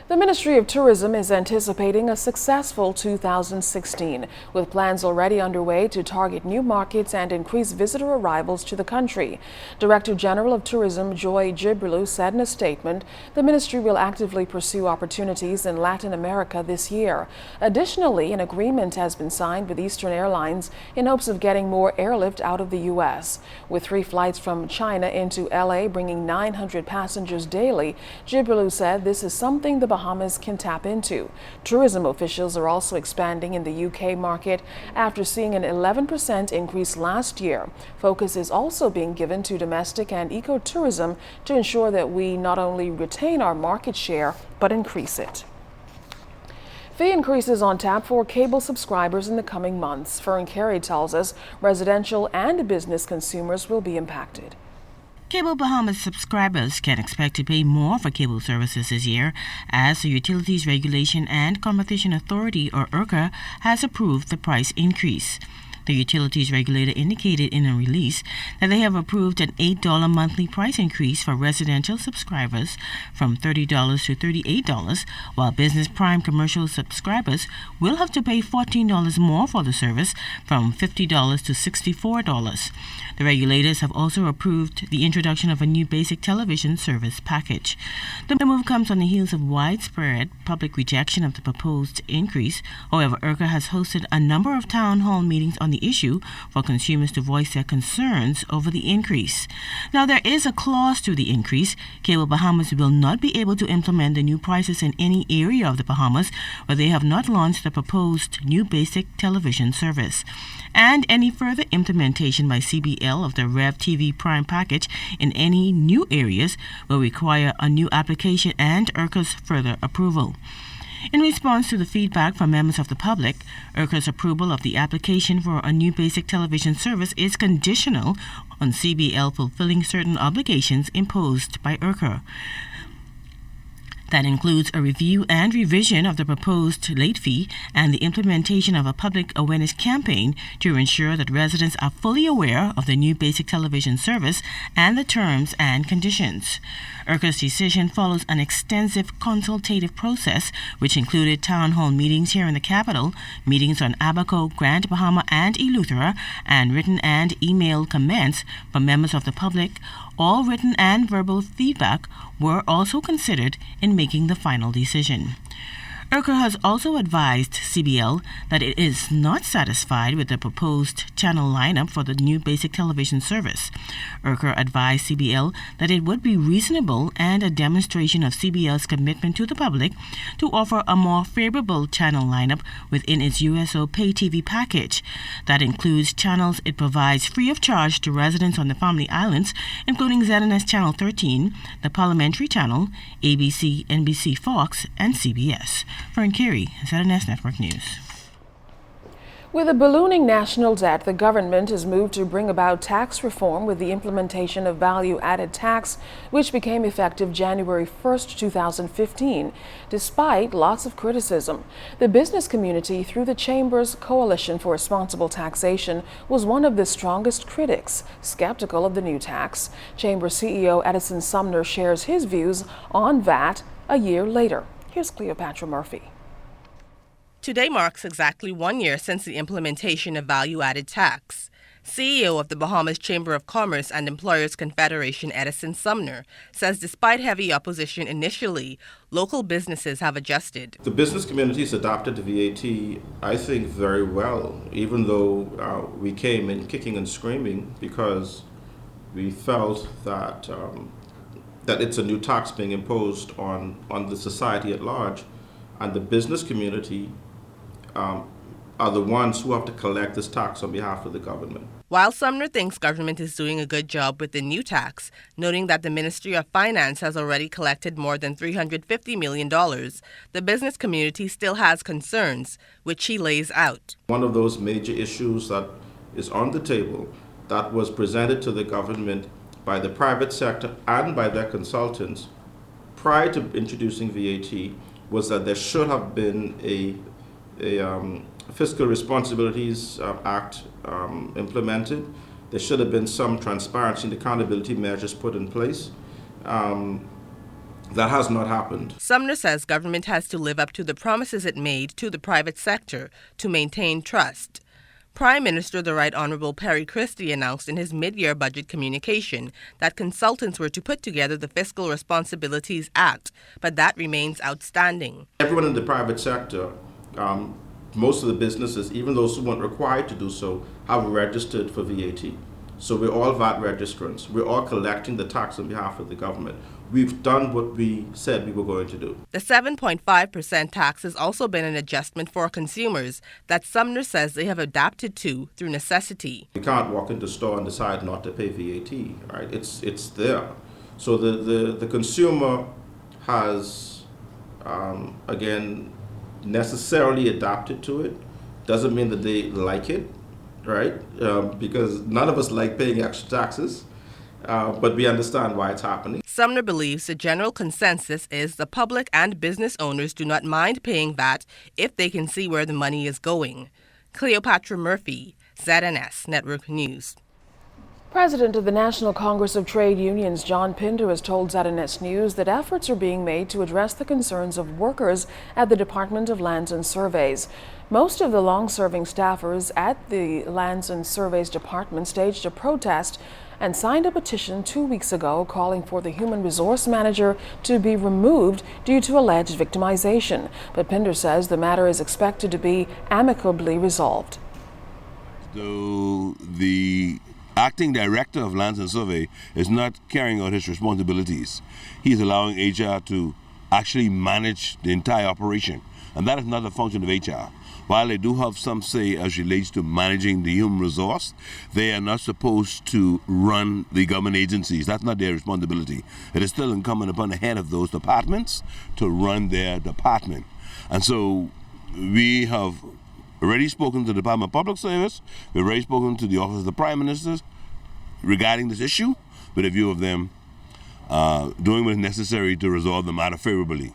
The Ministry of Tourism is anticipating a successful 2016, with plans already underway to target new markets and increase visitor arrivals to the country. Director General of Tourism Joy Jibrilu said in a statement, the ministry will actively pursue opportunities in Latin America this year. Additionally, an agreement has been signed with Eastern Airlines in hopes of getting more airlift out of the U.S. With 3 flights from China into L.A. bringing 900 passengers daily, Jibrilu said this is something the Bahamas can tap into. Tourism officials are also expanding in the UK market after seeing an 11% increase last year. Focus is also being given to domestic and ecotourism to ensure that we not only retain our market share, but increase it. Fee increases on tap for cable subscribers in the coming months. Fern Carey tells us residential and business consumers will be impacted. Cable Bahamas subscribers can expect to pay more for cable services this year as the Utilities Regulation and Competition Authority, or URCA, has approved the price increase. The utilities regulator indicated in a release that they have approved an $8 monthly price increase for residential subscribers from $30 to $38, while Business Prime commercial subscribers will have to pay $14 more for the service from $50 to $64. The regulators have also approved the introduction of a new basic television service package. The move comes on the heels of widespread public rejection of the proposed increase. However, URCA has hosted a number of town hall meetings on the issue for consumers to voice their concerns over the increase. Now, there is a clause to the increase. Cable Bahamas will not be able to implement the new prices in any area of the Bahamas where they have not launched the proposed new basic television service. And any further implementation by CBL of the Rev TV Prime package in any new areas will require a new application and URCA's further approval. In response to the feedback from members of the public, URCA's approval of the application for a new basic television service is conditional on CBL fulfilling certain obligations imposed by URCA. That includes a review and revision of the proposed late fee and the implementation of a public awareness campaign to ensure that residents are fully aware of the new basic television service and the terms and conditions. URCA's decision follows an extensive consultative process, which included town hall meetings here in the capital, meetings on Abaco, Grand Bahama, and Eleuthera, and written and email comments from members of the public. All written and verbal feedback were also considered in making the final decision. URCA has also advised CBL that it is not satisfied with the proposed channel lineup for the new basic television service. URCA advised CBL that it would be reasonable and a demonstration of CBL's commitment to the public to offer a more favorable channel lineup within its USO pay TV package. That includes channels it provides free of charge to residents on the Family Islands, including ZNS Channel 13, the Parliamentary Channel, ABC, NBC, Fox, and CBS. Fern Carey, ZNS Network News. With a ballooning national debt, the government has moved to bring about tax reform with the implementation of value-added tax, which became effective January 1st, 2015. Despite lots of criticism, the business community, through the Chamber's Coalition for Responsible Taxation, was one of the strongest critics, skeptical of the new tax. Chamber CEO Edison Sumner shares his views on VAT a year later. Here's Cleopatra Murphy. Today marks exactly 1 year since the implementation of value-added tax. CEO of the Bahamas Chamber of Commerce and Employers Confederation, Edison Sumner, says despite heavy opposition initially, local businesses have adjusted. The business community has adopted the VAT, I think, very well, even though we came in kicking and screaming because we felt that that it's a new tax being imposed on the society at large, and the business community are the ones who have to collect this tax on behalf of the government. While Sumner thinks government is doing a good job with the new tax, noting that the Ministry of Finance has already collected more than $350 million, the business community still has concerns, which he lays out. One of those major issues that is on the table that was presented to the government by the private sector and by their consultants prior to introducing VAT was that there should have been a Fiscal Responsibilities Act implemented. There should have been some transparency and accountability measures put in place. That has not happened. Sumner says government has to live up to the promises it made to the private sector to maintain trust. Prime Minister the Right Honorable Perry Christie announced in his mid-year budget communication that consultants were to put together the Fiscal Responsibilities Act, but that remains outstanding. Everyone in the private sector, most of the businesses, even those who weren't required to do so, have registered for VAT. So we're all VAT registrants. We're all collecting the tax on behalf of the government. We've done what we said we were going to do. The 7.5% tax has also been an adjustment for consumers that Sumner says they have adapted to through necessity. You can't walk into a store and decide not to pay VAT, right? It's there. So the consumer has, again, necessarily adapted to it. Doesn't mean that they like it, right? Because none of us like paying extra taxes, but we understand why it's happening. Sumner believes the general consensus is the public and business owners do not mind paying VAT if they can see where the money is going. Cleopatra Murphy, ZNS Network News. President of the National Congress of Trade Unions, John Pinder, has told ZNS News that efforts are being made to address the concerns of workers at the Department of Lands and Surveys. Most of the long-serving staffers at the Lands and Surveys Department staged a protest and signed a petition 2 weeks ago calling for the human resource manager to be removed due to alleged victimization. But Pinder says the matter is expected to be amicably resolved. So the acting director of Lands and Survey is not carrying out his responsibilities. He's allowing HR to actually manage the entire operation, and that is not a function of HR. While they do have some say as relates to managing the human resource, they are not supposed to run the government agencies. That's not their responsibility. It is still incumbent upon the head of those departments to run their department. And so we have already spoken to the Department of Public Service. We've already spoken to the Office of the Prime Minister regarding this issue, with a view of them doing what is necessary to resolve the matter favorably.